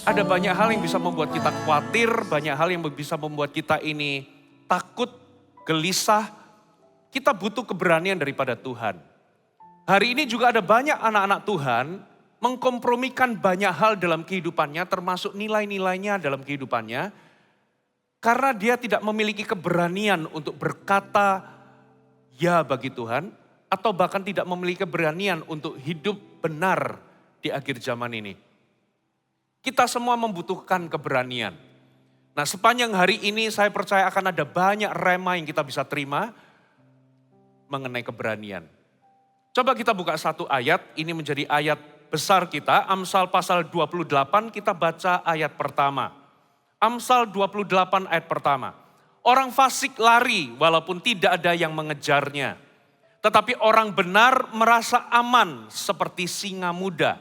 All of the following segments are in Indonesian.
Ada banyak hal yang bisa membuat kita khawatir, banyak hal yang bisa membuat kita ini takut, gelisah. Kita butuh keberanian daripada Tuhan. Hari ini juga ada banyak anak-anak Tuhan mengkompromikan banyak hal dalam kehidupannya, termasuk nilai-nilainya dalam kehidupannya. Karena dia tidak memiliki keberanian untuk berkata ya bagi Tuhan, atau bahkan tidak memiliki keberanian untuk hidup benar di akhir zaman ini. Kita semua membutuhkan keberanian. Nah, sepanjang hari ini saya percaya akan ada banyak rema yang kita bisa terima mengenai keberanian. Coba kita buka satu ayat, ini menjadi ayat besar kita, Amsal pasal 28, kita baca ayat pertama. Amsal 28 ayat pertama. Orang fasik lari walaupun tidak ada yang mengejarnya. Tetapi orang benar merasa aman seperti singa muda.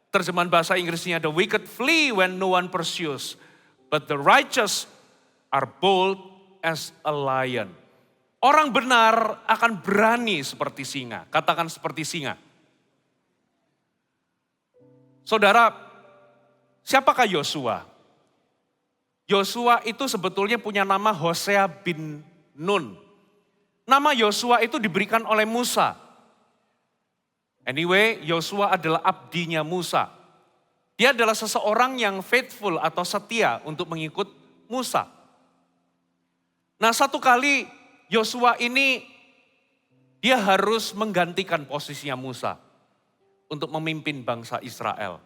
Terjemahan bahasa Inggrisnya, the wicked flee when no one pursues, but the righteous are bold as a lion. Orang benar akan berani seperti singa. Katakan seperti singa. Saudara, siapakah Yosua? Yosua itu sebetulnya punya nama Hosea bin Nun. Nama Yosua itu diberikan oleh Musa. Anyway, Yosua adalah abdinya Musa. Dia adalah seseorang yang faithful atau setia untuk mengikut Musa. Nah, satu kali Yosua ini dia harus menggantikan posisinya Musa untuk memimpin bangsa Israel.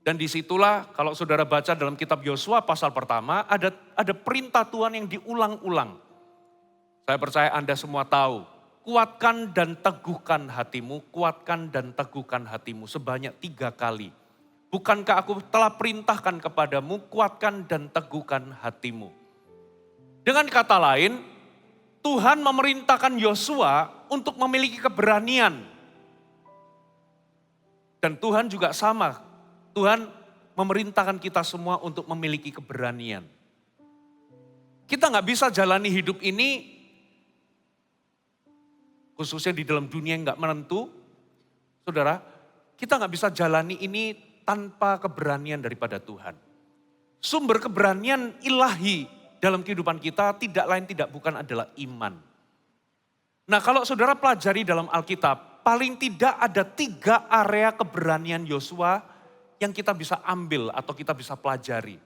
Dan disitulah kalau saudara baca dalam kitab Yosua pasal pertama ada perintah Tuhan yang diulang-ulang. Saya percaya Anda semua tahu. Kuatkan dan teguhkan hatimu, kuatkan dan teguhkan hatimu sebanyak 3 kali. Bukankah aku telah perintahkan kepadamu, kuatkan dan teguhkan hatimu. Dengan kata lain, Tuhan memerintahkan Yosua untuk memiliki keberanian. Dan Tuhan juga sama, Tuhan memerintahkan kita semua untuk memiliki keberanian. Kita gak bisa jalani hidup ini khususnya di dalam dunia yang gak menentu, saudara, kita gak bisa jalani ini tanpa keberanian daripada Tuhan. Sumber keberanian ilahi dalam kehidupan kita tidak lain tidak bukan adalah iman. Nah, kalau saudara pelajari dalam Alkitab, paling tidak ada 3 area keberanian Yosua yang kita bisa ambil atau kita bisa pelajari.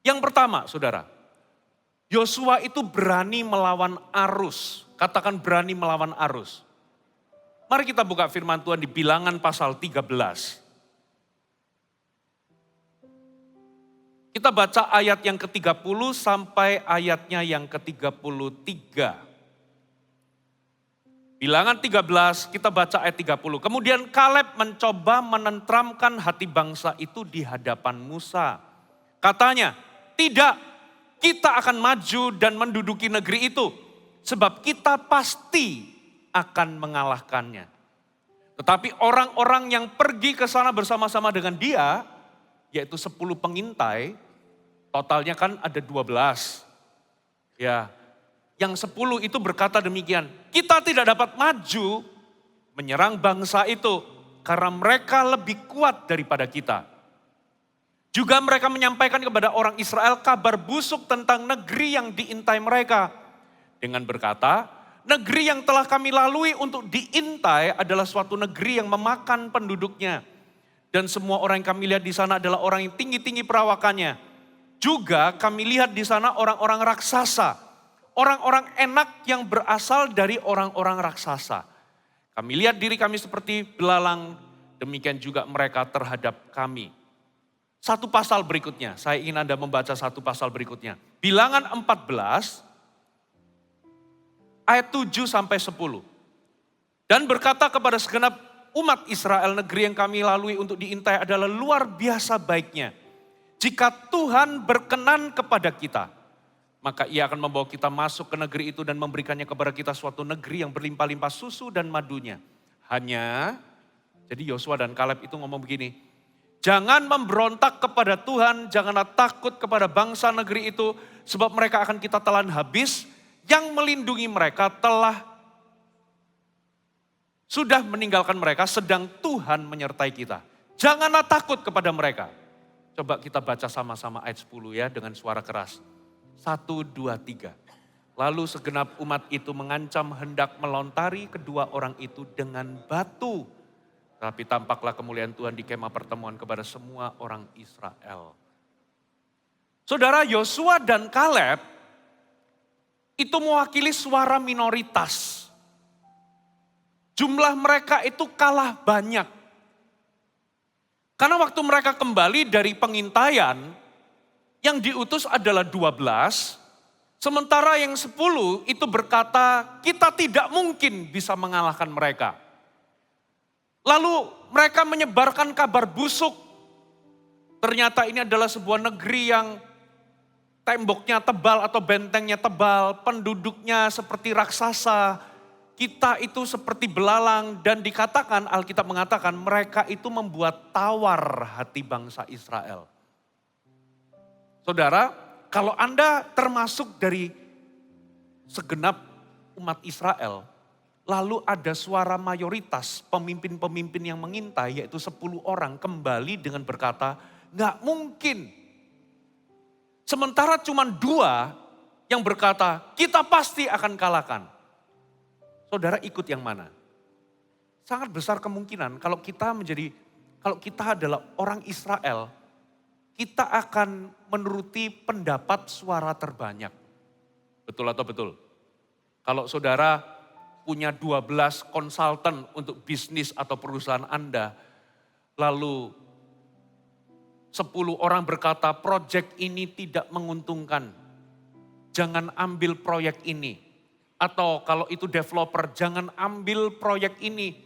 Yang pertama, saudara, Yosua itu berani melawan arus. Katakan berani melawan arus. Mari kita buka firman Tuhan di Bilangan pasal 13. Kita baca ayat yang ke-30 sampai ayatnya yang ke-33. Bilangan 13, kita baca ayat 30. Kemudian Kaleb mencoba menenteramkan hati bangsa itu di hadapan Musa. Katanya, tidak, kita akan maju dan menduduki negeri itu. Sebab kita pasti akan mengalahkannya. Tetapi orang-orang yang pergi ke sana bersama-sama dengan dia, yaitu 10 pengintai, totalnya kan ada 12. Ya, yang 10 itu berkata demikian, kita tidak dapat maju menyerang bangsa itu karena mereka lebih kuat daripada kita. Juga mereka menyampaikan kepada orang Israel kabar busuk tentang negeri yang diintai mereka. Dengan berkata, negeri yang telah kami lalui untuk diintai adalah suatu negeri yang memakan penduduknya. Dan semua orang yang kami lihat di sana adalah orang yang tinggi-tinggi perawakannya. Juga kami lihat di sana orang-orang raksasa. Orang-orang enak yang berasal dari orang-orang raksasa. Kami lihat diri kami seperti belalang, demikian juga mereka terhadap kami. Satu pasal berikutnya, saya ingin Anda membaca satu pasal berikutnya. Bilangan 14, ayat 7 sampai 10. Dan berkata kepada segenap umat Israel, negeri yang kami lalui untuk diintai adalah luar biasa baiknya. Jika Tuhan berkenan kepada kita, maka ia akan membawa kita masuk ke negeri itu dan memberikannya kepada kita suatu negeri yang berlimpah-limpah susu dan madunya. Hanya, jadi Yosua dan Kaleb itu ngomong begini, jangan memberontak kepada Tuhan, janganlah takut kepada bangsa negeri itu, sebab mereka akan kita telan habis. Yang melindungi mereka sudah meninggalkan mereka, sedang Tuhan menyertai kita. Janganlah takut kepada mereka. Coba kita baca sama-sama ayat 10 ya dengan suara keras. 1, 2, 3. Lalu segenap umat itu mengancam hendak melontari kedua orang itu dengan batu. Tapi tampaklah kemuliaan Tuhan di kemah pertemuan kepada semua orang Israel. Saudara, Yosua dan Kaleb itu mewakili suara minoritas. Jumlah mereka itu kalah banyak. Karena waktu mereka kembali dari pengintaian, yang diutus adalah 12, sementara yang 10 itu berkata, kita tidak mungkin bisa mengalahkan mereka. Lalu mereka menyebarkan kabar busuk. Ternyata ini adalah sebuah negeri yang temboknya tebal atau bentengnya tebal, penduduknya seperti raksasa, kita itu seperti belalang, dan dikatakan, Alkitab mengatakan mereka itu membuat tawar hati bangsa Israel. Saudara, kalau Anda termasuk dari segenap umat Israel, lalu ada suara mayoritas pemimpin-pemimpin yang mengintai, yaitu 10 orang kembali dengan berkata, nggak mungkin. Sementara cuma 2 yang berkata, kita pasti akan kalahkan. Saudara ikut yang mana? Sangat besar kemungkinan kalau kita adalah orang Israel, kita akan menuruti pendapat suara terbanyak. Betul atau betul? Kalau saudara punya 12 konsultan untuk bisnis atau perusahaan Anda, lalu 10 orang berkata proyek ini tidak menguntungkan, jangan ambil proyek ini. Atau kalau itu developer, jangan ambil proyek ini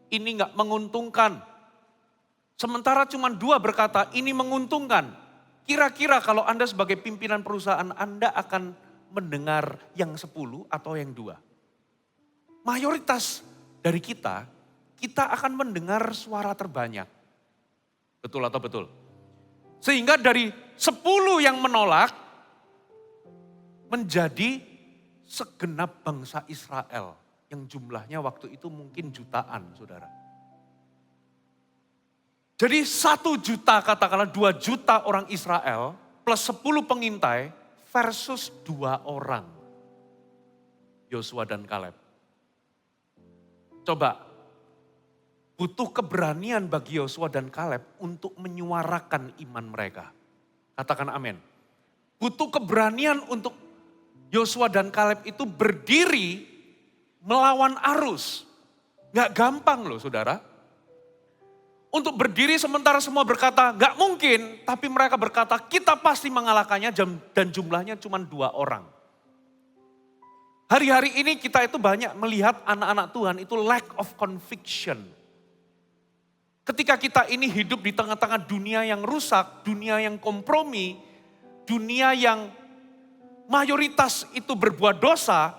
nggak menguntungkan. Sementara cuma 2 berkata ini menguntungkan. Kira-kira kalau Anda sebagai pimpinan perusahaan Anda akan mendengar yang 10 atau yang 2? Mayoritas dari kita akan mendengar suara terbanyak. Betul atau betul? Sehingga dari 10 yang menolak menjadi segenap bangsa Israel yang jumlahnya waktu itu mungkin jutaan, saudara. Jadi 1 juta, katakanlah 2 juta orang Israel plus 10 pengintai versus 2 orang. Yosua dan Kaleb. Coba, butuh keberanian bagi Yosua dan Kaleb untuk menyuarakan iman mereka. Katakan amin. Butuh keberanian untuk Yosua dan Kaleb itu berdiri melawan arus. Gak gampang loh saudara. Untuk berdiri sementara semua berkata gak mungkin. Tapi mereka berkata kita pasti mengalahkannya dan jumlahnya cuma 2 orang. Hari-hari ini kita itu banyak melihat anak-anak Tuhan itu lack of conviction. Ketika kita ini hidup di tengah-tengah dunia yang rusak, dunia yang kompromi, dunia yang mayoritas itu berbuat dosa,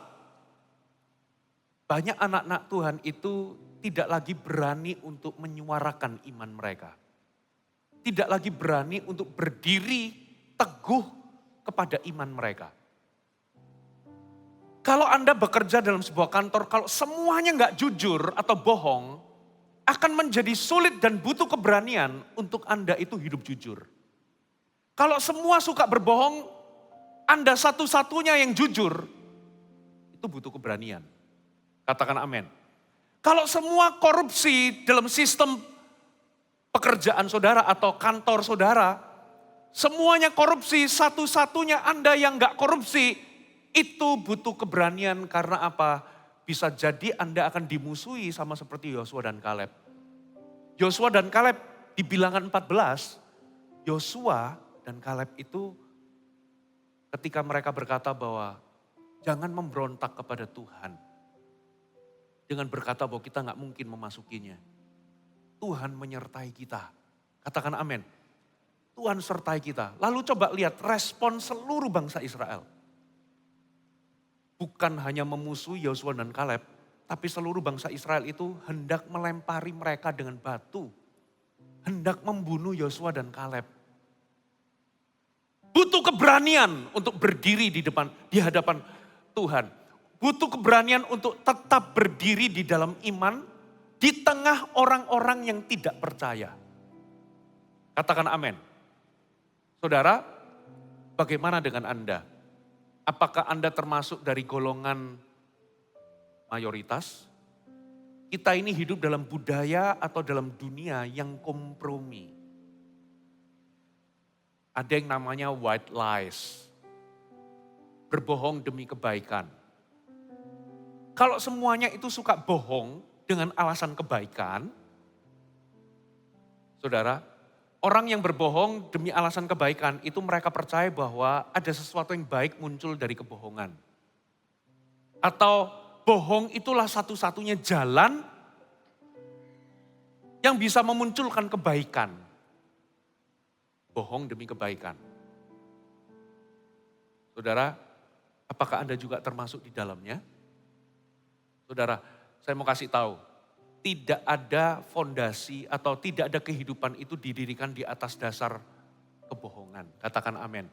banyak anak-anak Tuhan itu tidak lagi berani untuk menyuarakan iman mereka. Tidak lagi berani untuk berdiri teguh kepada iman mereka. Kalau Anda bekerja dalam sebuah kantor, kalau semuanya nggak jujur atau bohong, akan menjadi sulit dan butuh keberanian untuk Anda itu hidup jujur. Kalau semua suka berbohong, Anda satu-satunya yang jujur, itu butuh keberanian. Katakan amin. Kalau semua korupsi dalam sistem pekerjaan saudara atau kantor saudara, semuanya korupsi, satu-satunya Anda yang gak korupsi, itu butuh keberanian karena apa? Bisa jadi Anda akan dimusuhi sama seperti Yosua dan Kaleb. Yosua dan Kaleb di Bilangan 14, Yosua dan Kaleb itu ketika mereka berkata bahwa jangan memberontak kepada Tuhan. Dengan berkata bahwa kita gak mungkin memasukinya. Tuhan menyertai kita. Katakan amin. Tuhan sertai kita. Lalu coba lihat respon seluruh bangsa Israel. Bukan hanya memusuhi Yosua dan Kaleb, tapi seluruh bangsa Israel itu hendak melempari mereka dengan batu. Hendak membunuh Yosua dan Kaleb. Butuh keberanian untuk berdiri di hadapan Tuhan. Butuh keberanian untuk tetap berdiri di dalam iman di tengah orang-orang yang tidak percaya. Katakan amin. Saudara, bagaimana dengan Anda? Apakah Anda termasuk dari golongan mayoritas? Kita ini hidup dalam budaya atau dalam dunia yang kompromi. Ada yang namanya white lies. Berbohong demi kebaikan. Kalau semuanya itu suka bohong dengan alasan kebaikan, saudara, orang yang berbohong demi alasan kebaikan itu mereka percaya bahwa ada sesuatu yang baik muncul dari kebohongan. Atau bohong itulah satu-satunya jalan yang bisa memunculkan kebaikan. Bohong demi kebaikan. Saudara, apakah Anda juga termasuk di dalamnya? Saudara, saya mau kasih tahu, tidak ada fondasi atau tidak ada kehidupan itu didirikan di atas dasar kebohongan. Katakan amin.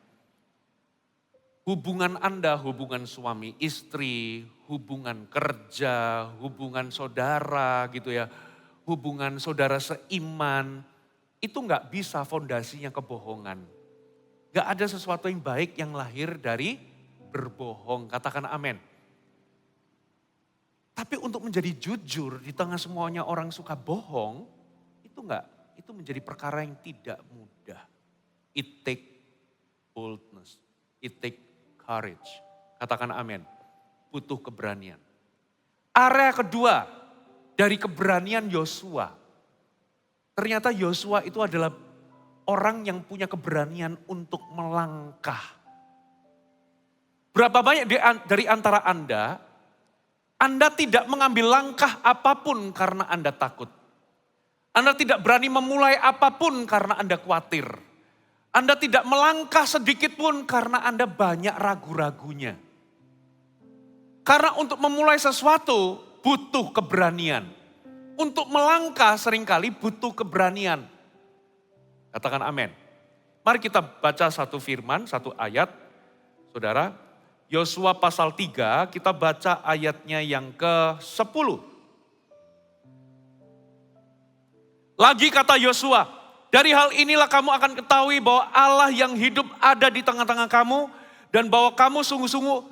Hubungan Anda, hubungan suami istri, hubungan kerja, hubungan saudara gitu ya, hubungan saudara seiman, itu nggak bisa fondasinya kebohongan. Nggak ada sesuatu yang baik yang lahir dari berbohong. Katakan amin. Tapi untuk menjadi jujur di tengah semuanya orang suka bohong, itu menjadi perkara yang tidak mudah. It take boldness, it take courage. Katakan amin. Butuh keberanian. Area kedua dari keberanian Yosua. Ternyata Yosua itu adalah orang yang punya keberanian untuk melangkah. Berapa banyak dari antara Anda tidak mengambil langkah apapun karena Anda takut. Anda tidak berani memulai apapun karena Anda khawatir. Anda tidak melangkah sedikit pun karena Anda banyak ragu-ragunya. Karena untuk memulai sesuatu butuh keberanian. Untuk melangkah seringkali butuh keberanian. Katakan amin. Mari kita baca satu firman, satu ayat. Saudara, Yosua pasal 3, kita baca ayatnya yang ke-10. Lagi kata Yosua, dari hal inilah kamu akan ketahui bahwa Allah yang hidup ada di tengah-tengah kamu, dan bahwa kamu sungguh-sungguh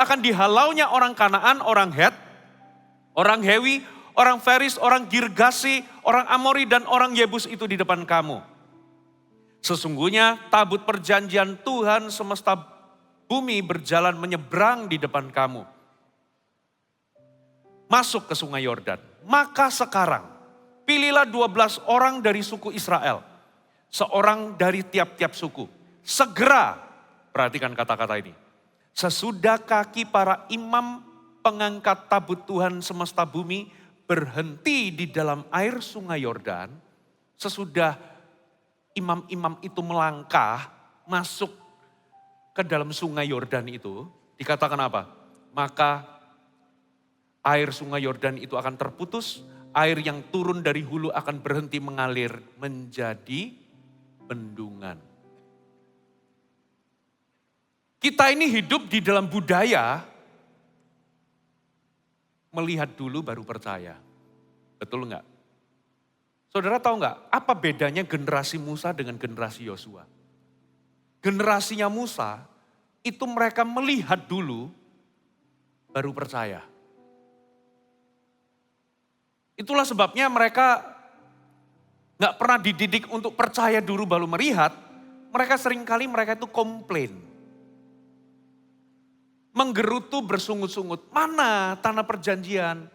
akan dihalaunya orang Kanaan, orang Het, orang Hewi, orang Feris, orang Girgasi, orang Amori, dan orang Yebus itu di depan kamu. Sesungguhnya tabut perjanjian Tuhan semesta bumi berjalan menyeberang di depan kamu. Masuk ke sungai Yordan. Maka sekarang pilihlah 12 orang dari suku Israel. Seorang dari tiap-tiap suku. Segera, perhatikan kata-kata ini. Sesudah kaki para imam pengangkat tabut Tuhan semesta bumi berhenti di dalam air sungai Yordan. Sesudah imam-imam itu melangkah masuk ke dalam sungai Yordan itu, dikatakan apa? Maka air sungai Yordan itu akan terputus, air yang turun dari hulu akan berhenti mengalir menjadi bendungan. Kita ini hidup di dalam budaya melihat dulu baru percaya. Betul enggak? Saudara tahu nggak apa bedanya generasi Musa dengan generasi Yosua? Generasinya Musa itu mereka melihat dulu baru percaya. Itulah sebabnya mereka nggak pernah dididik untuk percaya dulu baru melihat. Mereka seringkali itu komplain. Menggerutu bersungut-sungut, mana tanah perjanjian?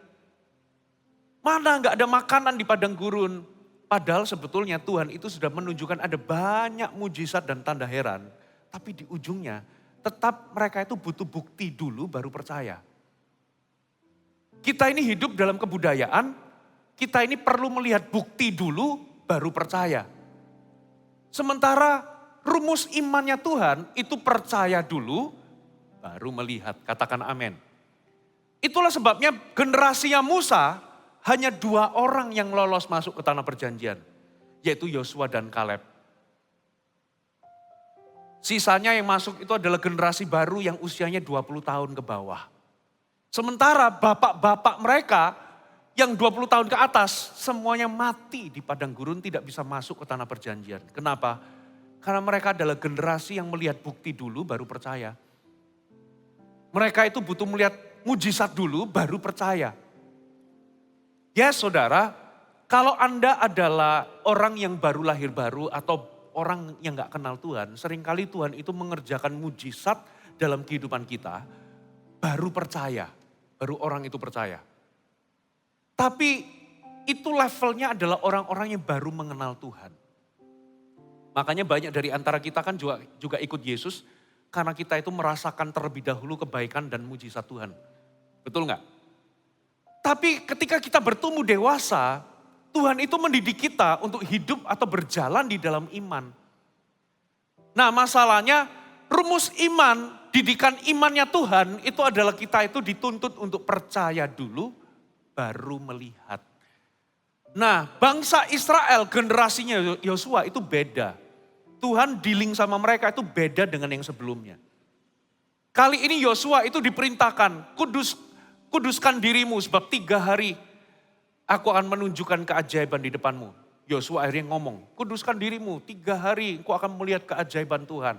Mana nggak ada makanan di padang gurun. Padahal sebetulnya Tuhan itu sudah menunjukkan ada banyak mujizat dan tanda heran. Tapi di ujungnya tetap mereka itu butuh bukti dulu baru percaya. Kita ini hidup dalam kebudayaan, kita ini perlu melihat bukti dulu baru percaya. Sementara rumus imannya Tuhan itu percaya dulu baru melihat. Katakan amin. Itulah sebabnya generasinya Musa hanya 2 orang yang lolos masuk ke tanah perjanjian. Yaitu Yosua dan Kaleb. Sisanya yang masuk itu adalah generasi baru yang usianya 20 tahun ke bawah. Sementara bapak-bapak mereka yang 20 tahun ke atas semuanya mati di padang gurun, tidak bisa masuk ke tanah perjanjian. Kenapa? Karena mereka adalah generasi yang melihat bukti dulu baru percaya. Mereka itu butuh melihat mujizat dulu baru percaya. Ya saudara, kalau Anda adalah orang yang baru lahir baru atau orang yang gak kenal Tuhan, seringkali Tuhan itu mengerjakan mujizat dalam kehidupan kita, baru percaya, baru orang itu percaya. Tapi itu levelnya adalah orang-orang yang baru mengenal Tuhan. Makanya banyak dari antara kita kan juga ikut Yesus, karena kita itu merasakan terlebih dahulu kebaikan dan mujizat Tuhan. Betul nggak? Tapi ketika kita bertumbuh dewasa, Tuhan itu mendidik kita untuk hidup atau berjalan di dalam iman. Nah masalahnya rumus iman, didikan imannya Tuhan itu adalah kita itu dituntut untuk percaya dulu, baru melihat. Nah bangsa Israel generasinya Yosua itu beda. Tuhan dealing sama mereka itu beda dengan yang sebelumnya. Kali ini Yosua itu diperintahkan, kuduskan dirimu sebab 3 hari aku akan menunjukkan keajaiban di depanmu. Yosua akhirnya ngomong, kuduskan dirimu 3 hari aku akan melihat keajaiban Tuhan.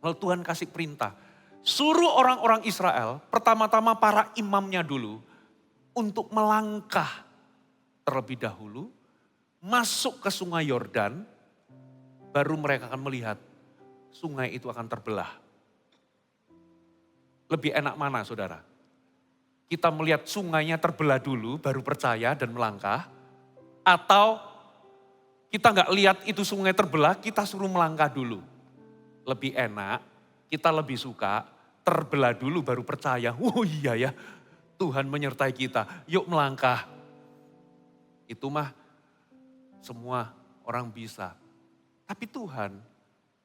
Lalu Tuhan kasih perintah, suruh orang-orang Israel, pertama-tama para imamnya dulu, untuk melangkah terlebih dahulu, masuk ke sungai Yordan, baru mereka akan melihat sungai itu akan terbelah. Lebih enak mana saudara? Kita melihat sungainya terbelah dulu, baru percaya dan melangkah. Atau kita nggak lihat itu sungai terbelah, kita suruh melangkah dulu. Lebih enak, kita lebih suka terbelah dulu baru percaya. Oh iya ya, Tuhan menyertai kita, yuk melangkah. Itu mah semua orang bisa. Tapi Tuhan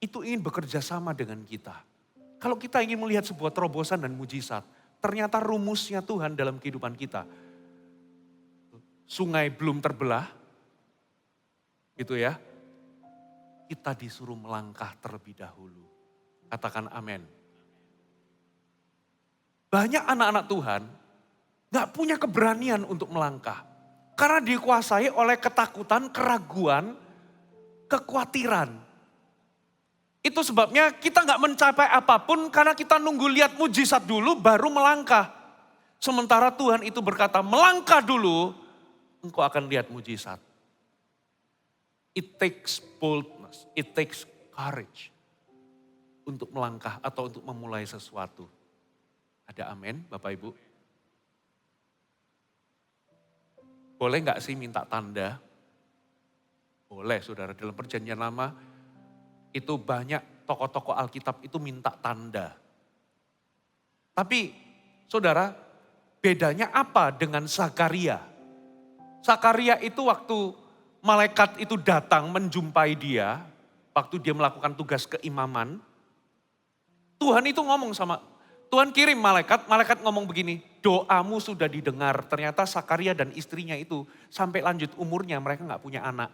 itu ingin bekerja sama dengan kita. Kalau kita ingin melihat sebuah terobosan dan mujizat, ternyata rumusnya Tuhan dalam kehidupan kita. Sungai belum terbelah, gitu ya. Kita disuruh melangkah terlebih dahulu. Katakan amin. Banyak anak-anak Tuhan gak punya keberanian untuk melangkah. Karena dikuasai oleh ketakutan, keraguan, kekhawatiran. Itu sebabnya kita gak mencapai apapun karena kita nunggu lihat mujizat dulu baru melangkah. Sementara Tuhan itu berkata melangkah dulu, engkau akan lihat mujizat. It takes boldness, it takes courage untuk melangkah atau untuk memulai sesuatu. Ada amin Bapak Ibu? Boleh gak sih minta tanda? Boleh saudara, dalam perjanjian lama itu banyak tokoh-tokoh Alkitab itu minta tanda. Tapi saudara, bedanya apa dengan Zakaria? Zakaria itu waktu malaikat itu datang menjumpai dia, waktu dia melakukan tugas keimaman, Tuhan itu ngomong Tuhan kirim malaikat ngomong begini, doamu sudah didengar. Ternyata Zakaria dan istrinya itu sampai lanjut umurnya mereka gak punya anak.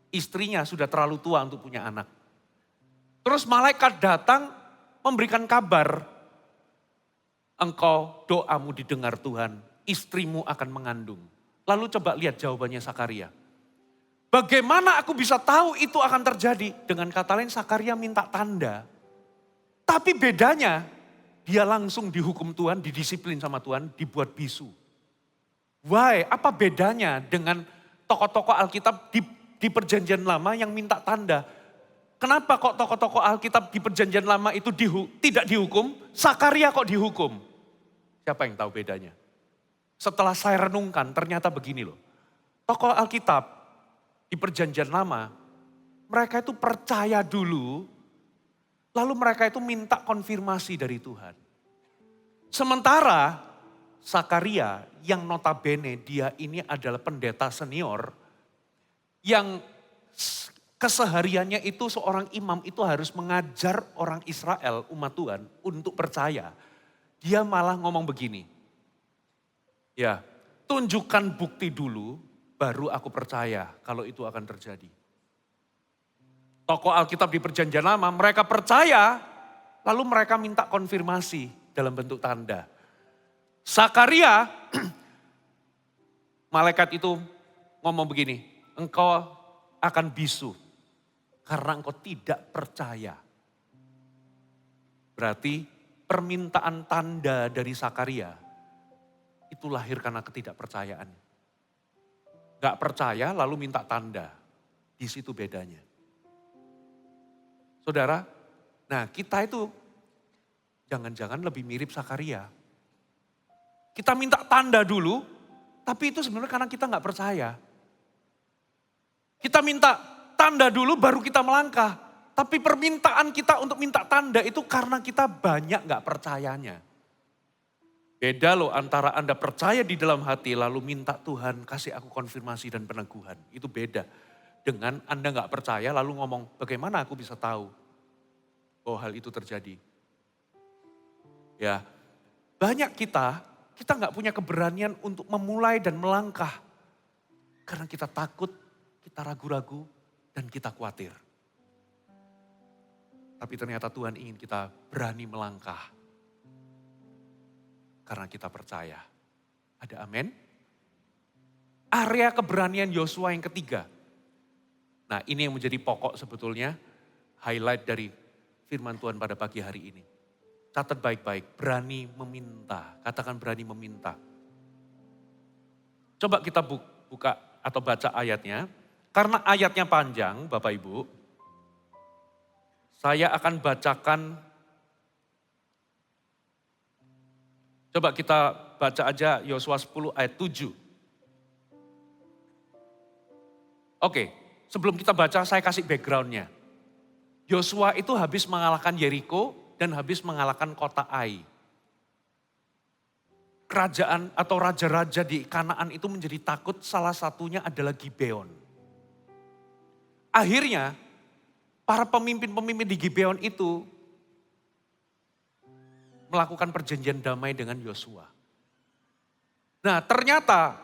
Istrinya sudah terlalu tua untuk punya anak. Terus malaikat datang memberikan kabar, engkau doamu didengar Tuhan, istrimu akan mengandung. Lalu coba lihat jawabannya Zakaria. Bagaimana aku bisa tahu itu akan terjadi? Dengan kata lain Zakaria minta tanda. Tapi bedanya dia langsung dihukum Tuhan, didisiplin sama Tuhan, dibuat bisu. Why? Apa bedanya dengan tokoh-tokoh Alkitab di perjanjian lama yang minta tanda? Kenapa kok tokoh-tokoh Alkitab di perjanjian lama itu tidak dihukum, Zakaria kok dihukum? Siapa yang tahu bedanya? Setelah saya renungkan ternyata begini loh. Tokoh Alkitab di perjanjian lama, mereka itu percaya dulu, lalu mereka itu minta konfirmasi dari Tuhan. Sementara Zakaria yang notabene dia ini adalah pendeta senior, yang kesehariannya itu seorang imam itu harus mengajar orang Israel, umat Tuhan untuk percaya. Dia malah ngomong begini, ya tunjukkan bukti dulu baru aku percaya kalau itu akan terjadi. Tokoh Alkitab di perjanjian lama mereka percaya lalu mereka minta konfirmasi dalam bentuk tanda. Zakaria Malaikat itu ngomong begini, engkau akan bisu karena engkau tidak percaya. Berarti permintaan tanda dari Sakaria itu lahir karena ketidakpercayaan. Gak percaya lalu minta tanda. Di situ bedanya. Saudara, nah kita itu jangan-jangan lebih mirip Sakaria. Kita minta tanda dulu, tapi itu sebenarnya karena kita gak percaya. Kita minta tanda dulu baru kita melangkah. Tapi permintaan kita untuk minta tanda itu karena kita banyak gak percayanya. Beda loh antara Anda percaya di dalam hati lalu minta Tuhan kasih aku konfirmasi dan peneguhan. Itu beda dengan Anda gak percaya lalu ngomong bagaimana aku bisa tahu bahwa hal itu terjadi. Ya, banyak kita gak punya keberanian untuk memulai dan melangkah. Karena kita takut, kita ragu-ragu, dan kita khawatir. Tapi ternyata Tuhan ingin kita berani melangkah. Karena kita percaya. Ada amin? Area keberanian Yosua yang ketiga. Nah ini yang menjadi pokok sebetulnya. Highlight dari firman Tuhan pada pagi hari ini. Catat baik-baik, berani meminta. Katakan berani meminta. Coba kita buka atau baca ayatnya. Karena ayatnya panjang Bapak Ibu. Saya akan bacakan. Coba kita baca aja Yosua 10 ayat 7. Oke, sebelum kita baca saya kasih backgroundnya. Yosua itu habis mengalahkan Yeriko dan habis mengalahkan kota Ai. Kerajaan atau raja-raja di Kanaan itu menjadi takut, salah satunya adalah Gibeon. Akhirnya para pemimpin-pemimpin di Gibeon itu melakukan perjanjian damai dengan Yosua. Nah ternyata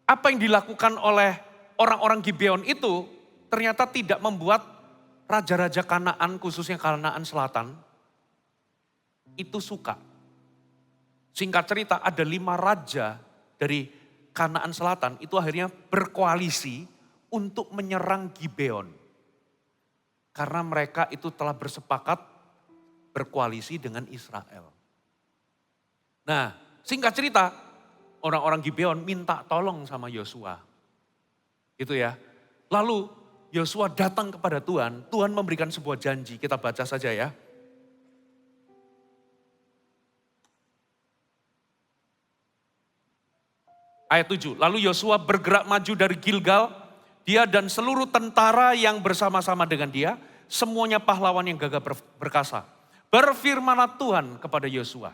apa yang dilakukan oleh orang-orang Gibeon itu ternyata tidak membuat raja-raja Kanaan khususnya Kanaan Selatan itu suka. Singkat cerita ada 5 raja dari Kanaan Selatan itu akhirnya berkoalisi untuk menyerang Gibeon. Karena mereka itu telah bersepakat berkoalisi dengan Israel. Nah, singkat cerita, orang-orang Gibeon minta tolong sama Yosua. Gitu ya. Lalu Yosua datang kepada Tuhan, Tuhan memberikan sebuah janji, kita baca saja ya. Ayat 7, lalu Yosua bergerak maju dari Gilgal, dia dan seluruh tentara yang bersama-sama dengan dia, semuanya pahlawan yang gagah perkasa. Berfirmanlah Tuhan kepada Yosua,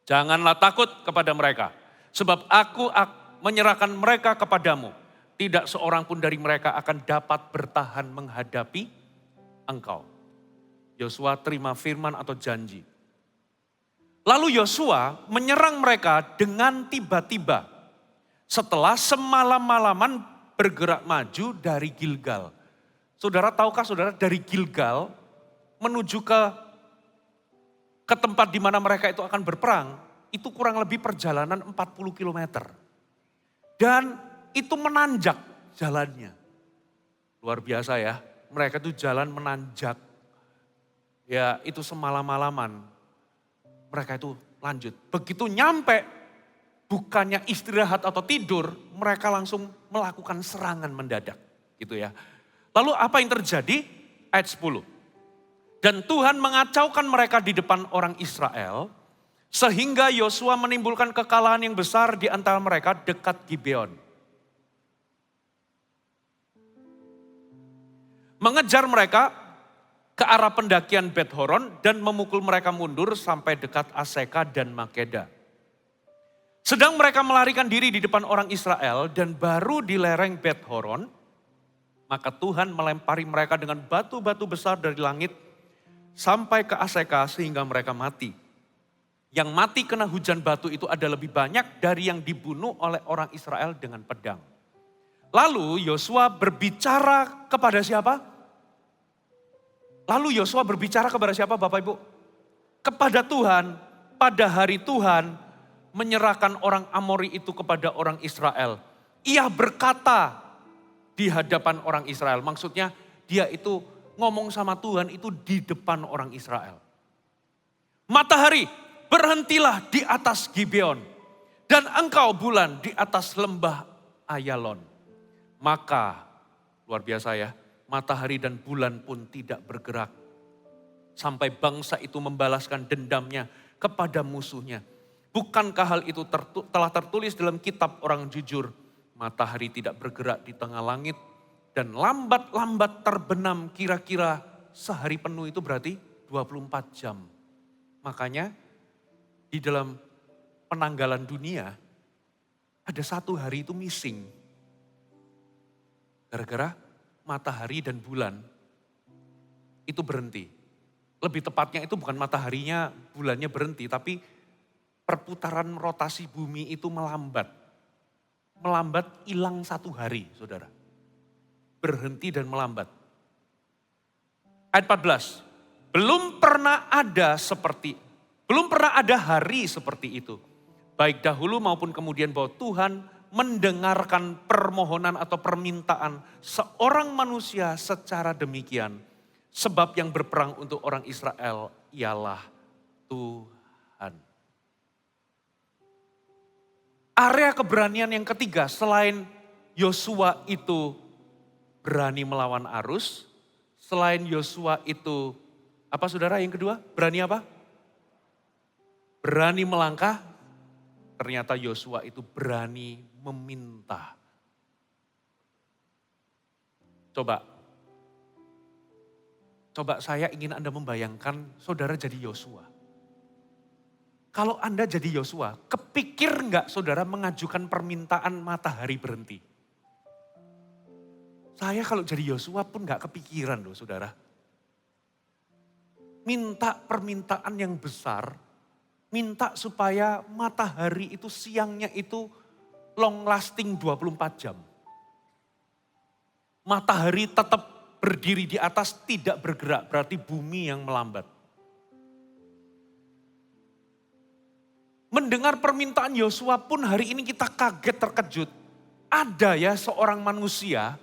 janganlah takut kepada mereka, sebab aku menyerahkan mereka kepadamu. Tidak seorang pun dari mereka akan dapat bertahan menghadapi engkau. Yosua terima firman atau janji. Lalu Yosua menyerang mereka dengan tiba-tiba. Setelah semalam-malaman bergerak maju dari Gilgal. Saudara tahukah saudara dari Gilgal menuju ke tempat di mana mereka itu akan berperang, itu kurang lebih perjalanan 40 km. Dan itu menanjak jalannya. Luar biasa ya, mereka itu jalan menanjak. Ya itu semalam-malaman, mereka itu lanjut. Begitu nyampe, bukannya istirahat atau tidur, mereka langsung melakukan serangan mendadak. Gitu ya. Lalu apa yang terjadi? Ayat 10. Dan Tuhan mengacaukan mereka di depan orang Israel, sehingga Yosua menimbulkan kekalahan yang besar di antara mereka dekat Gibeon. Mengejar mereka ke arah pendakian Bet Horon dan memukul mereka mundur sampai dekat Aseka dan Makeda. Sedang mereka melarikan diri di depan orang Israel dan baru di lereng Bet Horon, maka Tuhan melempari mereka dengan batu-batu besar dari langit sampai ke Aseka sehingga mereka mati. Yang mati kena hujan batu itu ada lebih banyak dari yang dibunuh oleh orang Israel dengan pedang. Lalu Yosua berbicara kepada siapa? Lalu Yosua berbicara kepada siapa Bapak Ibu? Kepada Tuhan, pada hari Tuhan, menyerahkan orang Amori itu kepada orang Israel. Ia berkata di hadapan orang Israel. Maksudnya dia itu ngomong sama Tuhan itu di depan orang Israel. Matahari, berhentilah di atas Gibeon. Dan engkau bulan di atas lembah Ayalon. Maka, luar biasa ya, matahari dan bulan pun tidak bergerak. Sampai bangsa itu membalaskan dendamnya kepada musuhnya. Bukankah hal itu telah tertulis dalam kitab orang jujur? Matahari tidak bergerak di tengah langit dan lambat-lambat terbenam kira-kira sehari penuh itu berarti 24 jam. Makanya di dalam penanggalan dunia ada satu hari itu missing. Gara-gara matahari dan bulan itu berhenti. Lebih tepatnya itu bukan mataharinya, bulannya berhenti, tapi perputaran rotasi bumi itu melambat. Melambat hilang satu hari, saudara. Berhenti dan melambat. Ayat 14. Belum pernah ada hari seperti itu. Baik dahulu maupun kemudian bahwa Tuhan mendengarkan permohonan atau permintaan seorang manusia secara demikian. Sebab yang berperang untuk orang Israel ialah Tuhan. Area keberanian yang ketiga selain Yosua itu berani melawan arus. Selain Yosua itu, apa saudara yang kedua? Berani apa? Berani melangkah. Ternyata Yosua itu berani meminta. Coba saya ingin Anda membayangkan saudara jadi Yosua. Kalau Anda jadi Yosua, kepikir enggak saudara mengajukan permintaan matahari berhenti? Saya kalau jadi Yosua pun enggak kepikiran loh saudara. Minta permintaan yang besar, minta supaya matahari itu siangnya itu long lasting 24 jam. Matahari tetap berdiri di atas, tidak bergerak, berarti bumi yang melambat. Mendengar permintaan Yosua pun hari ini kita kaget terkejut. Ada ya seorang manusia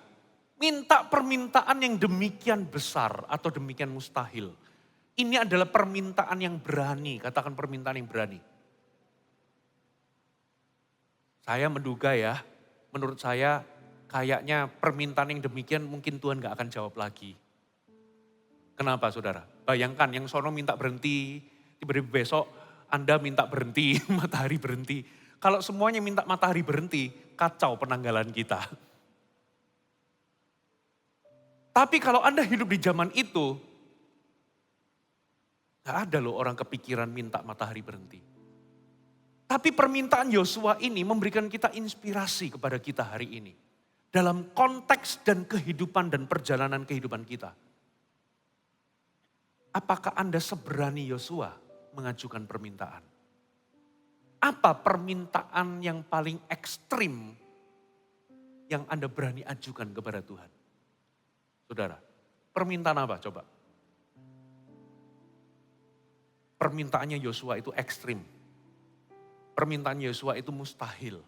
minta permintaan yang demikian besar atau demikian mustahil. Ini adalah permintaan yang berani, katakan permintaan yang berani. Saya menduga ya, menurut saya kayaknya permintaan yang demikian mungkin Tuhan gak akan jawab lagi. Kenapa saudara? Bayangkan yang sono minta berhenti, tiba-tiba besok Anda minta berhenti, matahari berhenti. Kalau semuanya minta matahari berhenti, kacau penanggalan kita. Tapi kalau Anda hidup di zaman itu, gak ada loh orang kepikiran minta matahari berhenti. Tapi permintaan Yosua ini memberikan kita inspirasi kepada kita hari ini. Dalam konteks dan kehidupan dan perjalanan kehidupan kita. Apakah Anda seberani Yosua mengajukan permintaan? Apa permintaan yang paling ekstrim yang Anda berani ajukan kepada Tuhan? Saudara, permintaan apa coba? Permintaannya Yosua itu ekstrim. Permintaan Yosua itu mustahil.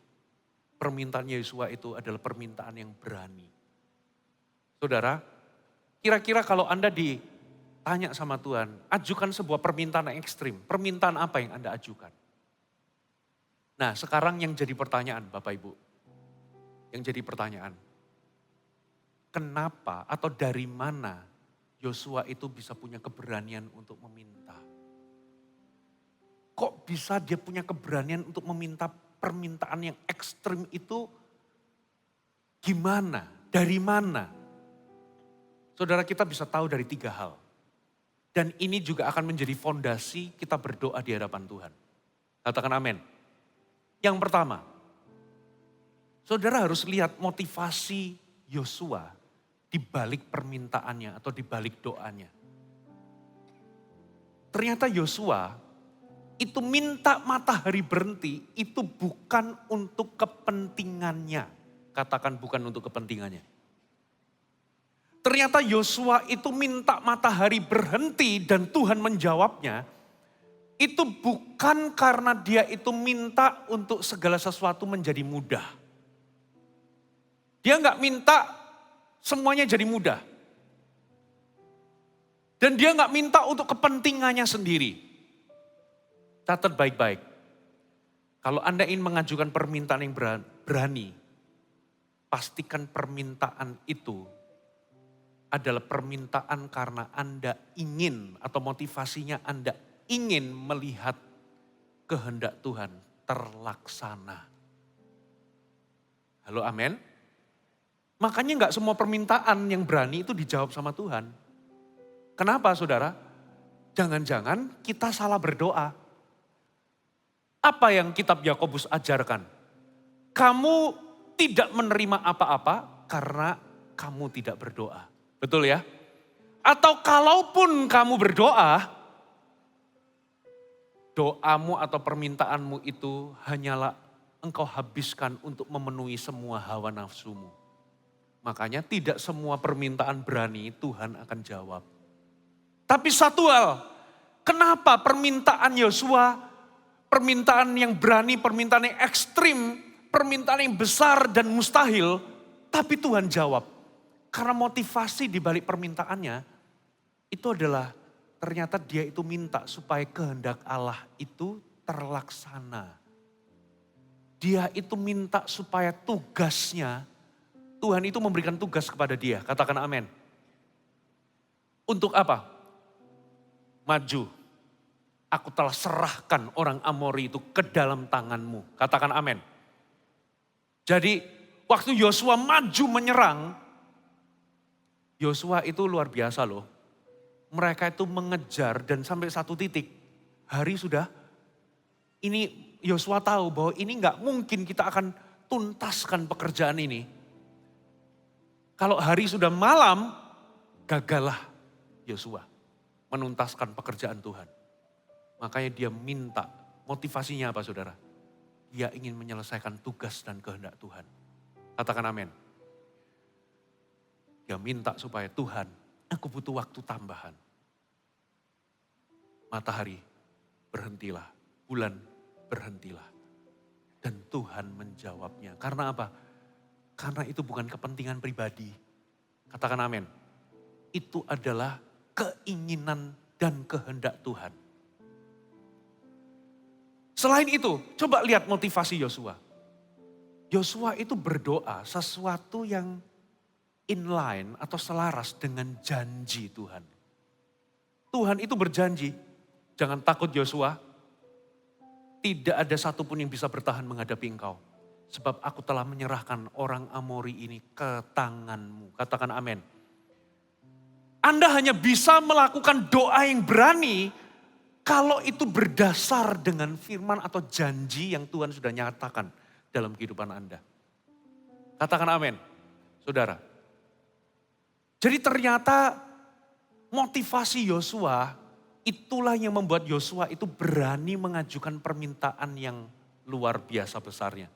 Permintaan Yosua itu adalah permintaan yang berani. Saudara, kira-kira kalau Anda ditanya sama Tuhan, ajukan sebuah permintaan yang ekstrim. Permintaan apa yang Anda ajukan? Nah sekarang yang jadi pertanyaan Bapak Ibu. Yang jadi pertanyaan. Kenapa atau dari mana Yosua itu bisa punya keberanian untuk meminta? Kok bisa dia punya keberanian untuk meminta permintaan yang ekstrim itu? Gimana? Dari mana? Saudara, kita bisa tahu dari 3 hal. Dan ini juga akan menjadi fondasi kita berdoa di hadapan Tuhan. Katakan amin. Yang pertama, saudara harus lihat motivasi Yosua di balik permintaannya atau di balik doanya. Ternyata Yosua itu minta matahari berhenti itu bukan untuk kepentingannya. Katakan bukan untuk kepentingannya. Ternyata Yosua itu minta matahari berhenti dan Tuhan menjawabnya itu bukan karena dia itu minta untuk segala sesuatu menjadi mudah. Dia nggak minta semuanya jadi mudah. Dan dia nggak minta untuk kepentingannya sendiri. Catat baik-baik. Kalau Anda ingin mengajukan permintaan yang berani, pastikan permintaan itu adalah permintaan karena Anda ingin atau motivasinya Anda ingin melihat kehendak Tuhan terlaksana. Halo, amin. Makanya nggak semua permintaan yang berani itu dijawab sama Tuhan. Kenapa saudara? Jangan-jangan kita salah berdoa. Apa yang kitab Yakobus ajarkan? Kamu tidak menerima apa-apa karena kamu tidak berdoa. Betul ya? Atau kalaupun kamu berdoa, doamu atau permintaanmu itu hanyalah engkau habiskan untuk memenuhi semua hawa nafsumu. Makanya tidak semua permintaan berani Tuhan akan jawab. Tapi satu hal, kenapa permintaan Yosua, permintaan yang berani, permintaan yang ekstrim, permintaan yang besar dan mustahil, tapi Tuhan jawab. Karena motivasi di balik permintaannya, itu adalah ternyata dia itu minta supaya kehendak Allah itu terlaksana. Dia itu minta supaya tugasnya, Tuhan itu memberikan tugas kepada dia, katakan amin. Untuk apa? Maju, aku telah serahkan orang Amori itu ke dalam tanganmu. Katakan amin. Jadi waktu Yosua maju menyerang, Yosua itu luar biasa loh. Mereka itu mengejar dan sampai satu titik, hari sudah, ini Yosua tahu bahwa ini nggak mungkin kita akan tuntaskan pekerjaan ini. Kalau hari sudah malam, gagallah Yosua menuntaskan pekerjaan Tuhan. Makanya dia minta, motivasinya apa saudara? Dia ingin menyelesaikan tugas dan kehendak Tuhan. Katakan amin. Dia minta supaya Tuhan, aku butuh waktu tambahan. Matahari berhentilah, bulan berhentilah. Dan Tuhan menjawabnya. Karena apa? Karena itu bukan kepentingan pribadi. Katakan amin. Itu adalah keinginan dan kehendak Tuhan. Selain itu, coba lihat motivasi Yosua. Yosua itu berdoa sesuatu yang inline atau selaras dengan janji Tuhan. Tuhan itu berjanji, jangan takut Yosua, tidak ada satupun yang bisa bertahan menghadapi engkau. Sebab aku telah menyerahkan orang Amori ini ke tanganmu. Katakan amin. Anda hanya bisa melakukan doa yang berani kalau itu berdasar dengan firman atau janji yang Tuhan sudah nyatakan dalam kehidupan Anda. Katakan amin, saudara. Jadi ternyata motivasi Yosua itulah yang membuat Yosua itu berani mengajukan permintaan yang luar biasa besarnya.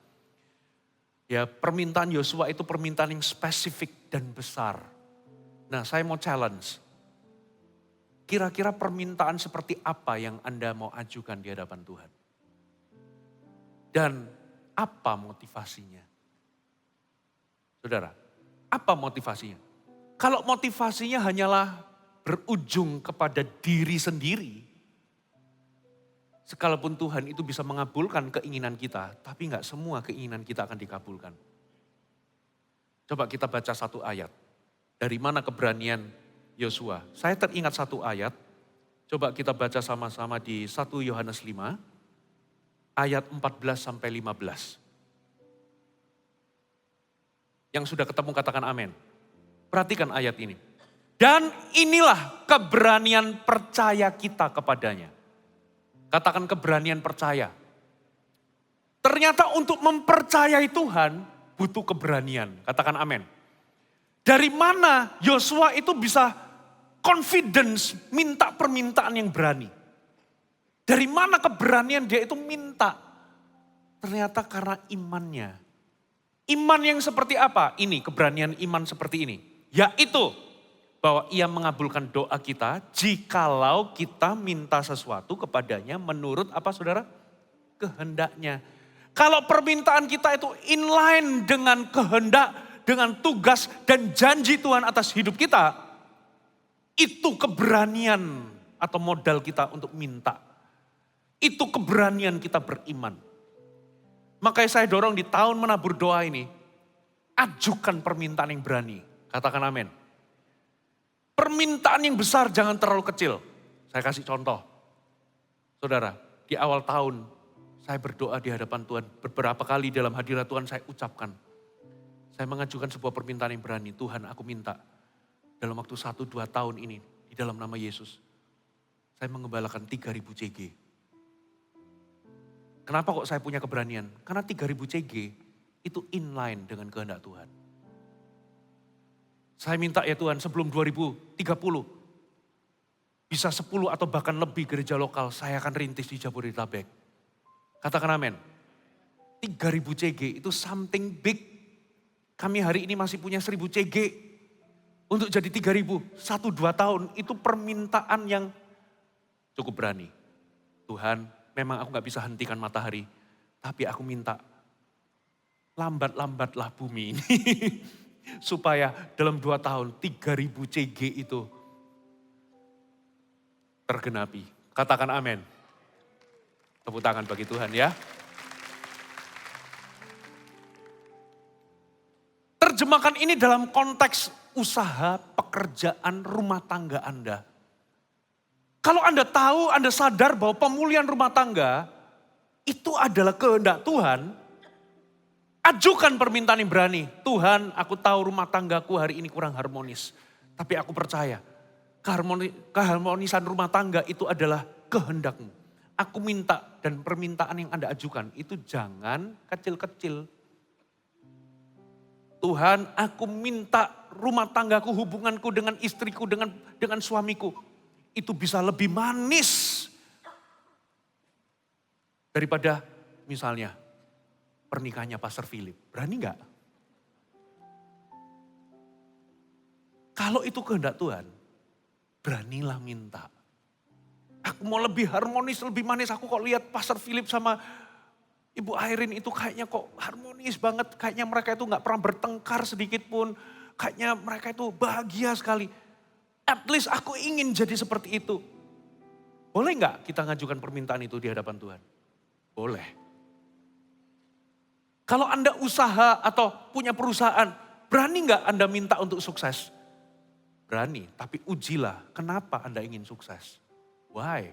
Ya, permintaan Yosua itu permintaan yang spesifik dan besar. Nah, saya mau challenge. Kira-kira permintaan seperti apa yang Anda mau ajukan di hadapan Tuhan? Dan apa motivasinya? Saudara, apa motivasinya? Kalau motivasinya hanyalah berujung kepada diri sendiri, sekalipun Tuhan itu bisa mengabulkan keinginan kita, tapi enggak semua keinginan kita akan dikabulkan. Coba kita baca satu ayat. Dari mana keberanian Yosua? Saya teringat satu ayat. Coba kita baca sama-sama di 1 Yohanes 5 ayat 14 sampai 15. Yang sudah ketemu katakan amin. Perhatikan ayat ini. Dan inilah keberanian percaya kita kepadanya. Katakan keberanian percaya. Ternyata untuk mempercayai Tuhan butuh keberanian. Katakan amin. Dari mana Yosua itu bisa confidence minta permintaan yang berani? Dari mana keberanian dia itu minta? Ternyata karena imannya. Iman yang seperti apa? Ini keberanian iman seperti ini. Yaitu bahwa ia mengabulkan doa kita jikalau kita minta sesuatu kepadanya menurut apa saudara? Kehendaknya. Kalau permintaan kita itu inline dengan kehendak, dengan tugas dan janji Tuhan atas hidup kita, itu keberanian atau modal kita untuk minta. Itu keberanian kita beriman. Makanya saya dorong di tahun menabur doa ini, ajukan permintaan yang berani. Katakan amin. Permintaan yang besar jangan terlalu kecil. Saya kasih contoh. Saudara, di awal tahun saya berdoa di hadapan Tuhan. Beberapa kali dalam hadirat Tuhan saya ucapkan. Saya mengajukan sebuah permintaan yang berani. Tuhan, aku minta dalam waktu 1-2 tahun ini di dalam nama Yesus. Saya mengembalakan 3.000 CG. Kenapa kok saya punya keberanian? Karena 3.000 CG itu inline dengan kehendak Tuhan. Saya minta ya Tuhan sebelum 2030 bisa 10 atau bahkan lebih gereja lokal saya akan rintis di Jabodetabek. Katakan amin. 3.000 CG itu something big. Kami hari ini masih punya 1.000 CG. Untuk jadi 3.000, 1-2 tahun itu permintaan yang cukup berani. Tuhan, memang aku gak bisa hentikan matahari. Tapi aku minta lambat-lambatlah bumi ini. Supaya dalam 2 tahun 3.000 CG itu tergenapi. Katakan amin. Tepuk tangan bagi Tuhan ya. Terjemahkan ini dalam konteks usaha, pekerjaan, rumah tangga Anda. Kalau Anda tahu, Anda sadar bahwa pemulihan rumah tangga itu adalah kehendak Tuhan, ajukan permintaan yang berani. Tuhan, aku tahu rumah tanggaku hari ini kurang harmonis. Tapi aku percaya keharmonisan rumah tangga itu adalah kehendak-Mu. Aku minta dan permintaan yang Anda ajukan itu jangan kecil-kecil. Tuhan, aku minta rumah tanggaku, hubunganku dengan istriku, dengan suamiku. Itu bisa lebih manis daripada misalnya pernikahannya Pastor Philip. Berani gak? Kalau itu kehendak Tuhan, beranilah minta. Aku mau lebih harmonis, lebih manis. Aku kok lihat Pastor Philip sama Ibu Airin itu kayaknya kok harmonis banget. Kayaknya mereka itu gak pernah bertengkar sedikit pun. Kayaknya mereka itu bahagia sekali. At least aku ingin jadi seperti itu. Boleh gak kita ngajukan permintaan itu di hadapan Tuhan? Boleh. Kalau Anda usaha atau punya perusahaan, berani gak Anda minta untuk sukses? Berani, tapi ujilah kenapa Anda ingin sukses. Why?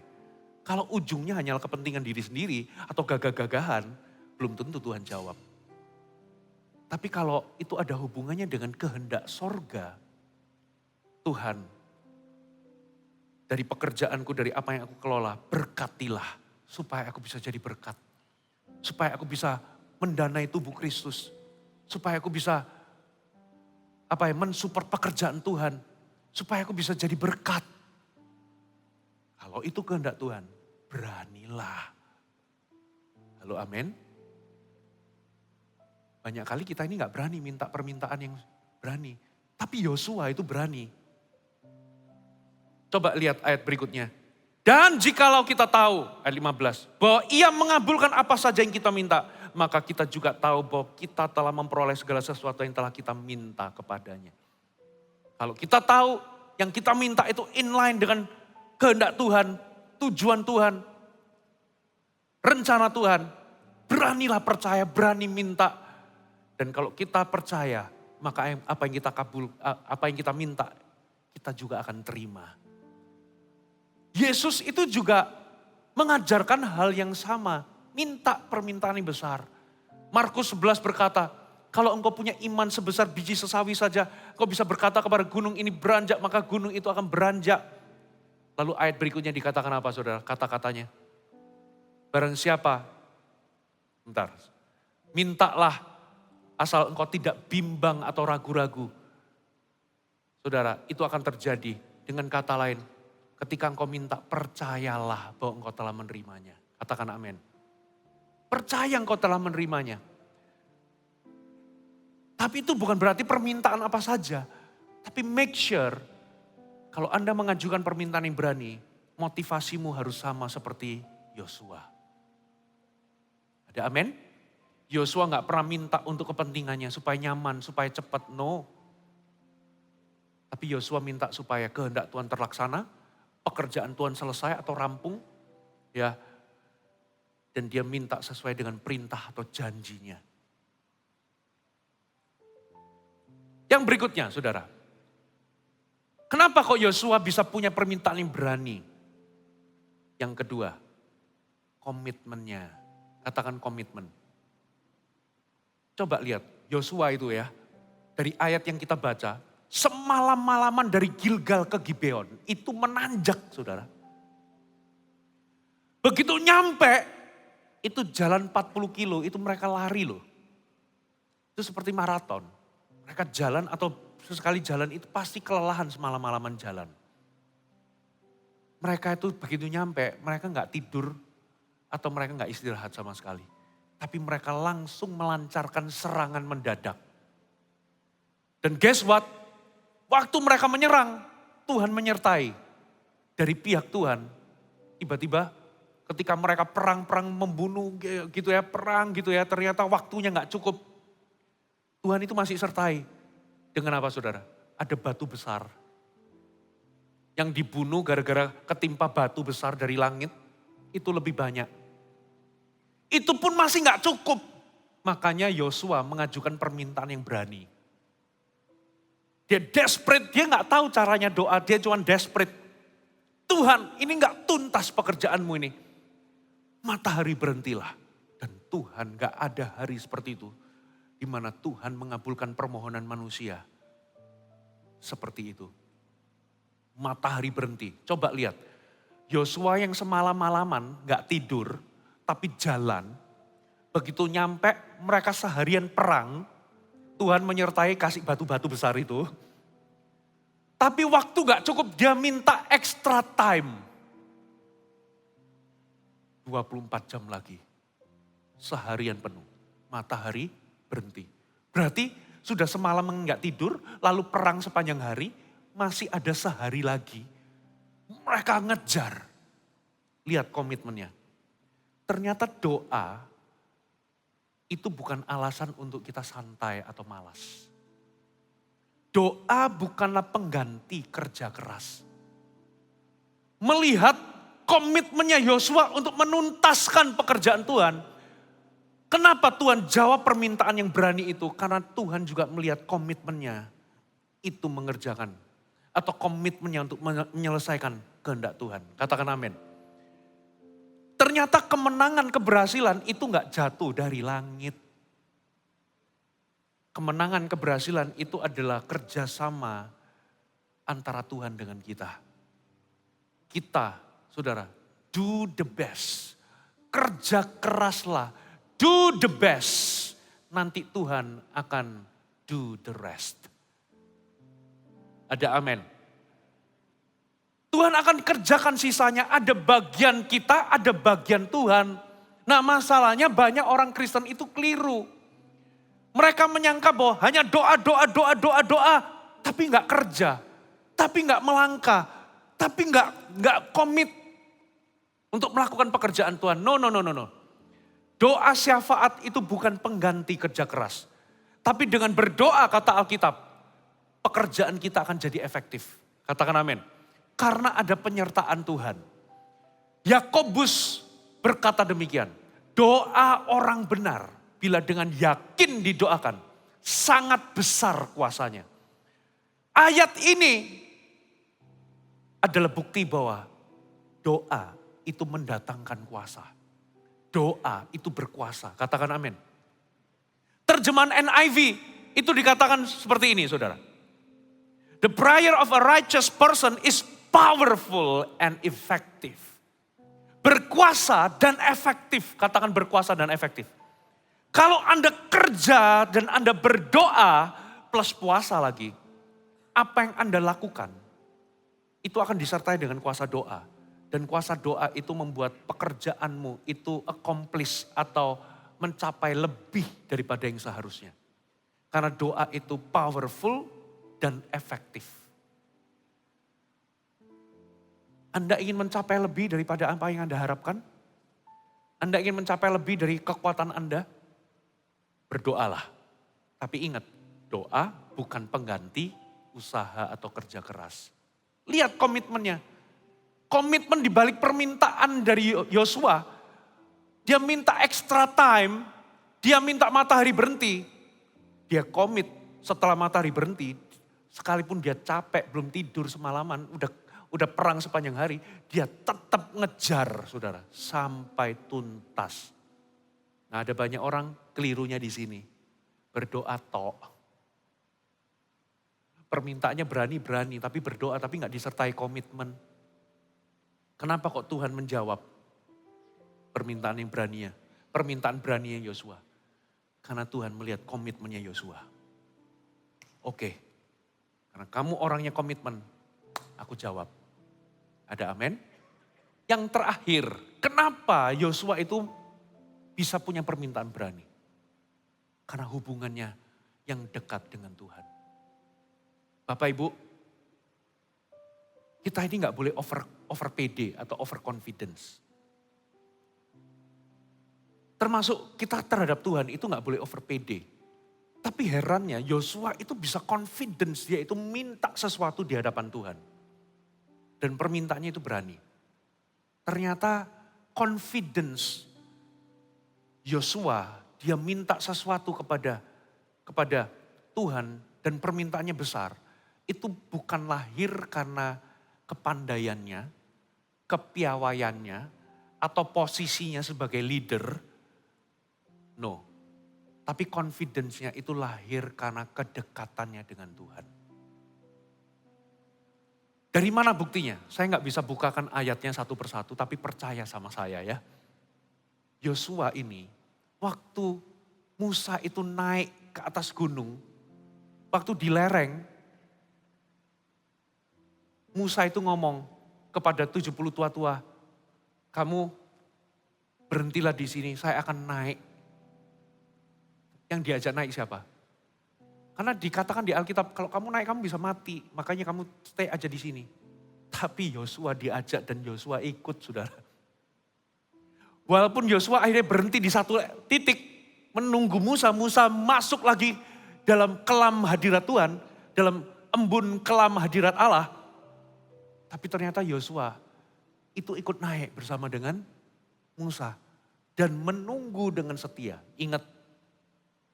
Kalau ujungnya hanyalah kepentingan diri sendiri atau gagah-gagahan, belum tentu Tuhan jawab. Tapi kalau itu ada hubungannya dengan kehendak sorga, Tuhan, dari pekerjaanku, dari apa yang aku kelola, berkatilah supaya aku bisa jadi berkat. Supaya aku bisa mendanai tubuh Kristus. Supaya aku bisa mensupport pekerjaan Tuhan. Supaya aku bisa jadi berkat. Kalau itu kehendak Tuhan, beranilah. Halo, amin. Banyak kali kita ini gak berani minta permintaan yang berani. Tapi Yosua itu berani. Coba lihat ayat berikutnya. Dan jikalau kita tahu, ayat 15, bahwa ia mengabulkan apa saja yang kita minta, maka kita juga tahu bahwa kita telah memperoleh segala sesuatu yang telah kita minta kepadanya. Kalau kita tahu yang kita minta itu inline dengan kehendak Tuhan, tujuan Tuhan, rencana Tuhan, beranilah percaya, berani minta. Dan kalau kita percaya, maka apa yang kita minta, kita juga akan terima. Yesus itu juga mengajarkan hal yang sama, minta permintaan yang besar. Markus 11 berkata, kalau engkau punya iman sebesar biji sesawi saja, engkau bisa berkata kepada gunung ini beranjak, maka gunung itu akan beranjak. Lalu ayat berikutnya dikatakan apa saudara? Kata-katanya. Barang siapa, mintalah asal engkau tidak bimbang atau ragu-ragu. Saudara, itu akan terjadi. Dengan kata lain, ketika engkau minta, percayalah bahwa engkau telah menerimanya. Katakan amin. Percaya engkau telah menerimanya. Tapi itu bukan berarti permintaan apa saja. Tapi make sure Kalau Anda mengajukan permintaan yang berani, motivasimu harus sama seperti Yosua. Ada amin? Yosua gak pernah minta untuk kepentingannya supaya nyaman, supaya cepat. No. Tapi Yosua minta supaya kehendak Tuhan terlaksana, pekerjaan Tuhan selesai atau rampung. Ya. Dan dia minta sesuai dengan perintah atau janjinya. Yang berikutnya, saudara. Kenapa kok Yosua bisa punya permintaan yang berani? Yang kedua, komitmennya. Katakan komitmen. Coba lihat, Yosua itu ya, dari ayat yang kita baca, semalam-malaman dari Gilgal ke Gibeon, itu menanjak saudara. Begitu nyampe, itu jalan 40 kilo, itu mereka lari loh. Itu seperti maraton. Mereka jalan atau sesekali jalan itu pasti kelelahan semalam-malaman jalan. Mereka itu begitu nyampe, mereka gak tidur atau mereka gak istirahat sama sekali. Tapi mereka langsung melancarkan serangan mendadak. Dan guess what? Waktu mereka menyerang, Tuhan menyertai. Dari pihak Tuhan, tiba-tiba ketika mereka perang-perang membunuh gitu ya, perang gitu ya, ternyata waktunya gak cukup. Tuhan itu masih sertai. Dengan apa saudara? Ada batu besar. Yang dibunuh gara-gara ketimpa batu besar dari langit, itu lebih banyak. Itu pun masih gak cukup. Makanya Yosua mengajukan permintaan yang berani. Dia desperate, dia gak tahu caranya doa, dia cuma desperate. Tuhan, ini gak tuntas pekerjaanmu ini. Matahari berhentilah. Dan Tuhan gak ada hari seperti itu. Di mana Tuhan mengabulkan permohonan manusia. Seperti itu. Matahari berhenti. Coba lihat. Yosua yang semalam-malaman gak tidur, tapi jalan. Begitu nyampe mereka seharian perang. Tuhan menyertai kasih batu-batu besar itu. Tapi waktu gak cukup, dia minta extra time. 24 jam lagi. Seharian penuh. Matahari berhenti. Berarti sudah semalam gak tidur, lalu perang sepanjang hari. Masih ada sehari lagi. Mereka ngejar. Lihat komitmennya. Ternyata doa itu bukan alasan untuk kita santai atau malas. Doa bukanlah pengganti kerja keras. Melihat komitmennya Yosua untuk menuntaskan pekerjaan Tuhan. Kenapa Tuhan jawab permintaan yang berani itu? Karena Tuhan juga melihat komitmennya itu mengerjakan. Atau komitmennya untuk menyelesaikan kehendak Tuhan. Katakan amin. Ternyata kemenangan, keberhasilan itu gak jatuh dari langit. Kemenangan, keberhasilan itu adalah kerjasama antara Tuhan dengan kita. Kita, saudara, do the best. Kerja keraslah, do the best. Nanti Tuhan akan do the rest. Ada amin. Tuhan akan kerjakan sisanya, ada bagian kita, ada bagian Tuhan. Nah masalahnya banyak orang Kristen itu keliru. Mereka menyangka bahwa hanya doa, tapi gak kerja. Tapi gak melangkah, tapi gak komit untuk melakukan pekerjaan Tuhan. No. Doa syafaat itu bukan pengganti kerja keras. Tapi dengan berdoa kata Alkitab, pekerjaan kita akan jadi efektif. Katakan amin. Karena ada penyertaan Tuhan. Yakobus berkata demikian. Doa orang benar bila dengan yakin didoakan. Sangat besar kuasanya. Ayat ini adalah bukti bahwa doa itu mendatangkan kuasa. Doa itu berkuasa. Katakan amin. Terjemahan NIV itu dikatakan seperti ini saudara. The prayer of a righteous person is powerful and effective. Berkuasa dan efektif. Katakan berkuasa dan efektif. Kalau Anda kerja dan Anda berdoa plus puasa lagi. Apa yang Anda lakukan. Itu akan disertai dengan kuasa doa. Dan kuasa doa itu membuat pekerjaanmu itu accomplish atau mencapai lebih daripada yang seharusnya. Karena doa itu powerful dan efektif. Anda ingin mencapai lebih daripada apa yang Anda harapkan? Anda ingin mencapai lebih dari kekuatan Anda? Berdoalah. Tapi ingat, doa bukan pengganti usaha atau kerja keras. Lihat komitmennya. Komitmen di balik permintaan dari Yosua. Dia minta extra time, dia minta matahari berhenti. Dia komit setelah matahari berhenti, sekalipun dia capek, belum tidur semalaman, udah perang sepanjang hari, dia tetap ngejar, saudara, sampai tuntas. Nah, ada banyak orang kelirunya di sini. Berdoa tok. Permintaannya berani-berani, tapi berdoa tapi nggak disertai komitmen. Kenapa kok Tuhan menjawab permintaan yang beraninya? Permintaan beraninya Yosua. Karena Tuhan melihat komitmennya Yosua. Oke, karena kamu orangnya komitmen, aku jawab. Ada amin? Yang terakhir, kenapa Yosua itu bisa punya permintaan berani? Karena hubungannya yang dekat dengan Tuhan. Bapak Ibu, kita ini gak boleh over pede atau over confidence. Termasuk kita terhadap Tuhan itu gak boleh over pede. Tapi herannya Yosua itu bisa confidence, dia itu minta sesuatu di hadapan Tuhan. Dan permintaannya itu berani. Ternyata confidence Yosua, dia minta sesuatu kepada Tuhan dan permintaannya besar. Itu bukan lahir karena kepandaiannya, kepiawaiannya, atau posisinya sebagai leader. No. Tapi confidence-nya itu lahir karena kedekatannya dengan Tuhan. Dari mana buktinya? Saya nggak bisa bukakan ayatnya satu persatu, tapi percaya sama saya ya. Yosua ini, waktu Musa itu naik ke atas gunung, waktu di lereng, Musa itu ngomong kepada 70 tua-tua, kamu berhentilah di sini, saya akan naik. Yang diajak naik siapa? Karena dikatakan di Alkitab, kalau kamu naik kamu bisa mati, makanya kamu stay aja di sini. Tapi Yosua diajak dan Yosua ikut, saudara. Walaupun Yosua akhirnya berhenti di satu titik, menunggu Musa masuk lagi dalam kelam hadirat Tuhan, dalam embun kelam hadirat Allah. Tapi ternyata Yosua itu ikut naik bersama dengan Musa dan menunggu dengan setia. Ingat,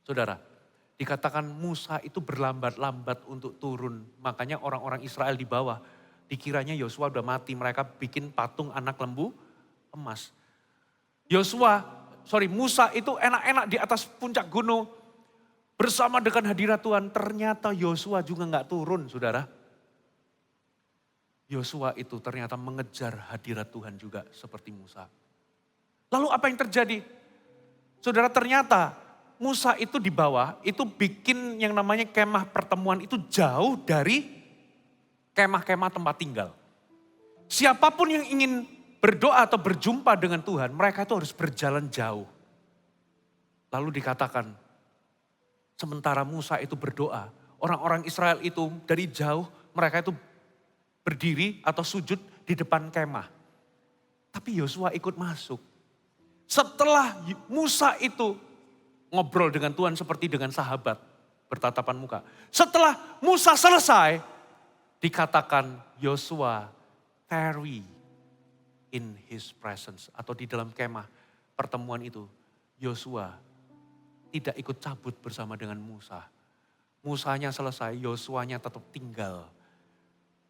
saudara, dikatakan Musa itu berlambat-lambat untuk turun. Makanya orang-orang Israel di bawah, dikiranya Yosua udah mati. Mereka bikin patung anak lembu emas. Musa itu enak-enak di atas puncak gunung. Bersama dengan hadirat Tuhan. Ternyata Yosua juga gak turun, saudara. Yosua itu ternyata mengejar hadirat Tuhan juga seperti Musa. Lalu apa yang terjadi? Saudara, ternyata Musa itu di bawah, itu bikin yang namanya kemah pertemuan itu jauh dari kemah-kemah tempat tinggal. Siapapun yang ingin berdoa atau berjumpa dengan Tuhan, mereka itu harus berjalan jauh. Lalu dikatakan, sementara Musa itu berdoa, orang-orang Israel itu dari jauh, mereka itu berdiri atau sujud di depan kemah. Tapi Yosua ikut masuk. Setelah Musa itu ngobrol dengan Tuhan seperti dengan sahabat, bertatapan muka. Setelah Musa selesai, dikatakan Yosua tarry in his presence. Atau di dalam kemah pertemuan itu, Yosua tidak ikut cabut bersama dengan Musa. Musanya selesai, Yosuanya tetap tinggal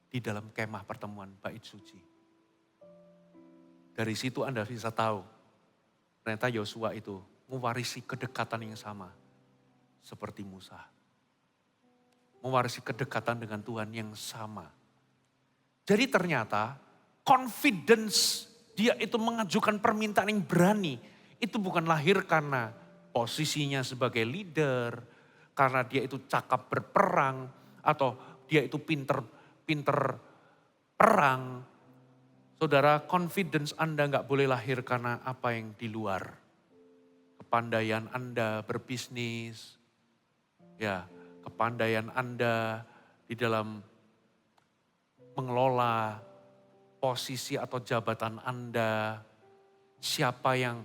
di dalam kemah pertemuan bait suci. Dari situ Anda bisa tahu, ternyata Yosua itu mewarisi kedekatan yang sama seperti Musa. Mewarisi kedekatan dengan Tuhan yang sama. Jadi ternyata confidence dia itu mengajukan permintaan yang berani. Itu bukan lahir karena posisinya sebagai leader. Karena dia itu cakap berperang. Atau dia itu pinter perang. Saudara, confidence Anda gak boleh lahir karena apa yang di luar. Kepandaian Anda berbisnis, ya, kepandaian Anda di dalam mengelola posisi atau jabatan Anda, siapa yang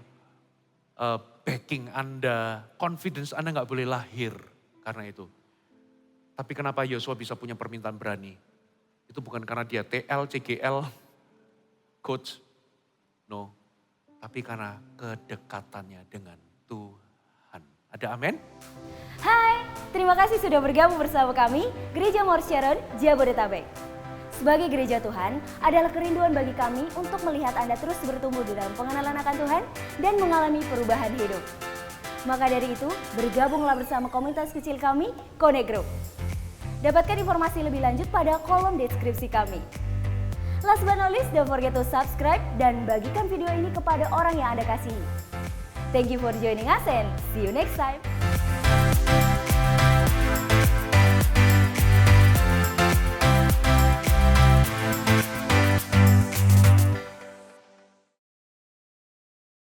backing Anda, confidence Anda nggak boleh lahir karena itu. Tapi kenapa Yosua bisa punya permintaan berani? Itu bukan karena dia TL, CGL, coach. No, tapi karena kedekatannya dengan Tuhan. Ada amin? Hai, terima kasih sudah bergabung bersama kami, Gereja Mount Sharon, Jabodetabek. Sebagai gereja Tuhan, adalah kerinduan bagi kami untuk melihat Anda terus bertumbuh di dalam pengenalan akan Tuhan dan mengalami perubahan hidup. Maka dari itu, bergabunglah bersama komunitas kecil kami, Connect Group. Dapatkan informasi lebih lanjut pada kolom deskripsi kami. Last but not least, don't forget to subscribe dan bagikan video ini kepada orang yang Anda kasihi. Thank you for joining us and see you next time.